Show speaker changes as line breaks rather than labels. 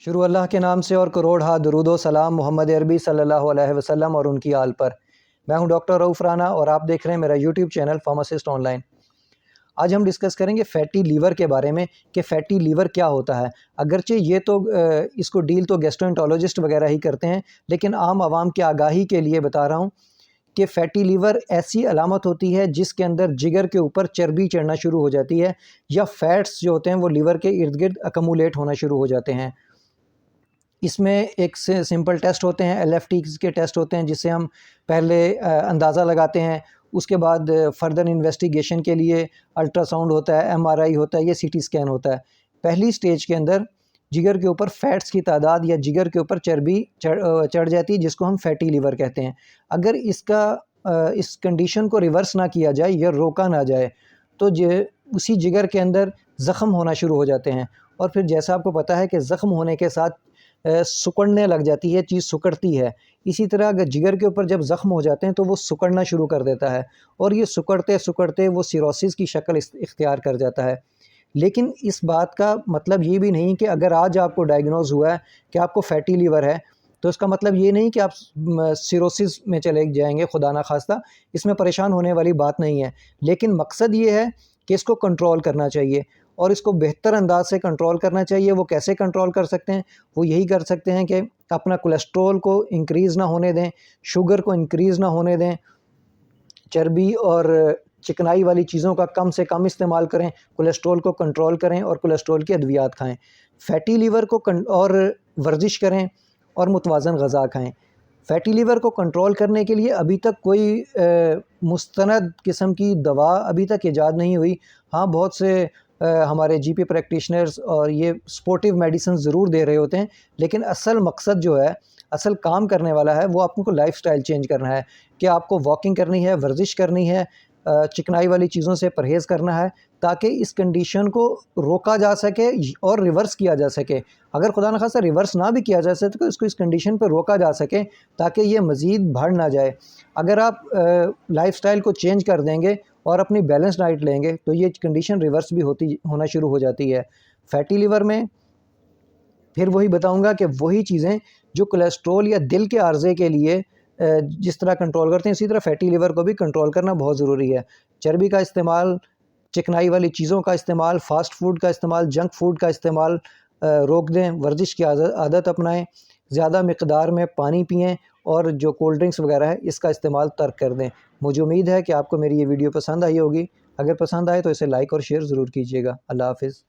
شروع اللہ کے نام سے اور کروڑ ہا درود و سلام محمد عربی صلی اللہ علیہ وسلم اور ان کی آل پر۔ میں ہوں ڈاکٹر رؤف رانا اور آپ دیکھ رہے ہیں میرا YouTube channel pharmacist on line. آج ہم ڈسکس کریں گے فیٹی لیور کے بارے میں کہ فیٹی لیور کیا ہوتا ہے۔ اگرچہ یہ تو اس کو ڈیل تو گیسٹرونٹولوجسٹ وغیرہ ہی کرتے ہیں، لیکن عام عوام کی آگاہی کے لیے بتا رہا ہوں کہ فیٹی لیور ایسی علامت ہوتی ہے جس کے اندر جگر کے اوپر چربی چڑھنا شروع ہو جاتی ہے، یا فیٹس جو ہوتے ہیں وہ لیور کے ارد گرد اکمولیٹ ہونا شروع ہو جاتے ہیں۔ اس میں ایک سمپل ٹیسٹ ہوتے ہیں، LFT کے ٹیسٹ ہوتے ہیں، جس سے ہم پہلے اندازہ لگاتے ہیں، اس کے بعد فردر انویسٹیگیشن کے لیے الٹرا ساؤنڈ ہوتا ہے، MRI ہوتا ہے، یا CT اسکین ہوتا ہے۔ پہلی سٹیج کے اندر جگر کے اوپر فیٹس کی تعداد یا جگر کے اوپر چربی چڑھ جاتی ہے، جس کو ہم فیٹی لیور کہتے ہیں۔ اگر اس کنڈیشن کو ریورس نہ کیا جائے یا روکا نہ جائے تو اسی جگر کے اندر زخم ہونا شروع ہو جاتے ہیں، اور پھر جیسا آپ کو پتہ ہے کہ زخم ہونے کے ساتھ سکڑنے لگ جاتی ہے، چیز سکڑتی ہے۔ اسی طرح اگر جگر کے اوپر جب زخم ہو جاتے ہیں تو وہ سکڑنا شروع کر دیتا ہے، اور یہ سکڑتے سکڑتے وہ سیروسس کی شکل اختیار کر جاتا ہے۔ لیکن اس بات کا مطلب یہ بھی نہیں کہ اگر آج آپ کو ڈائگنوز ہوا ہے کہ آپ کو فیٹی لیور ہے تو اس کا مطلب یہ نہیں کہ آپ سیروسس میں چلے جائیں گے، خدا نخواستہ۔ اس میں پریشان ہونے والی بات نہیں ہے، لیکن مقصد یہ ہے کہ اس کو کنٹرول کرنا چاہیے، اور اس کو بہتر انداز سے کنٹرول کرنا چاہیے۔ وہ کیسے کنٹرول کر سکتے ہیں؟ وہ یہی کر سکتے ہیں کہ اپنا کولیسٹرول کو انکریز نہ ہونے دیں، شوگر کو انکریز نہ ہونے دیں، چربی اور چکنائی والی چیزوں کا کم سے کم استعمال کریں، کولیسٹرول کو کنٹرول کریں اور کولیسٹرول کی ادویات کھائیں، فیٹی لیور کو اور ورزش کریں اور متوازن غذا کھائیں۔ فیٹی لیور کو کنٹرول کرنے کے لیے ابھی تک کوئی مستند قسم کی دوا ابھی تک ایجاد نہیں ہوئی۔ ہاں، بہت سے ہمارے GP پریکٹیشنرز اور یہ سپورٹیو میڈیسن ضرور دے رہے ہوتے ہیں، لیکن اصل مقصد جو ہے، اصل کام کرنے والا ہے، وہ آپ کو لائف سٹائل چینج کرنا ہے، کہ آپ کو واکنگ کرنی ہے، ورزش کرنی ہے، چکنائی والی چیزوں سے پرہیز کرنا ہے، تاکہ اس کنڈیشن کو روکا جا سکے اور ریورس کیا جا سکے۔ اگر خدا نخواستہ ریورس نہ بھی کیا جا سکے تو اس کو اس کنڈیشن پہ روکا جا سکے تاکہ یہ مزید بڑھ نہ جائے۔ اگر آپ لائف سٹائل کو چینج کر دیں گے اور اپنی بیلنس ڈائٹ لیں گے تو یہ کنڈیشن ریورس بھی ہونا شروع ہو جاتی ہے۔ فیٹی لیور میں پھر وہی بتاؤں گا کہ وہی چیزیں جو کولیسٹرول یا دل کے عارضے کے لیے جس طرح کنٹرول کرتے ہیں، اسی طرح فیٹی لیور کو بھی کنٹرول کرنا بہت ضروری ہے۔ چربی کا استعمال، چکنائی والی چیزوں کا استعمال، فاسٹ فوڈ کا استعمال، جنک فوڈ کا استعمال روک دیں، ورزش کی عادت اپنائیں، زیادہ مقدار میں پانی پئیں، اور جو کولڈ ڈرنکس وغیرہ ہے اس کا استعمال ترک کر دیں۔ مجھے امید ہے کہ آپ کو میری یہ ویڈیو پسند آئی ہوگی۔ اگر پسند آئے تو اسے لائک اور شیئر ضرور کیجیے گا۔ اللہ حافظ۔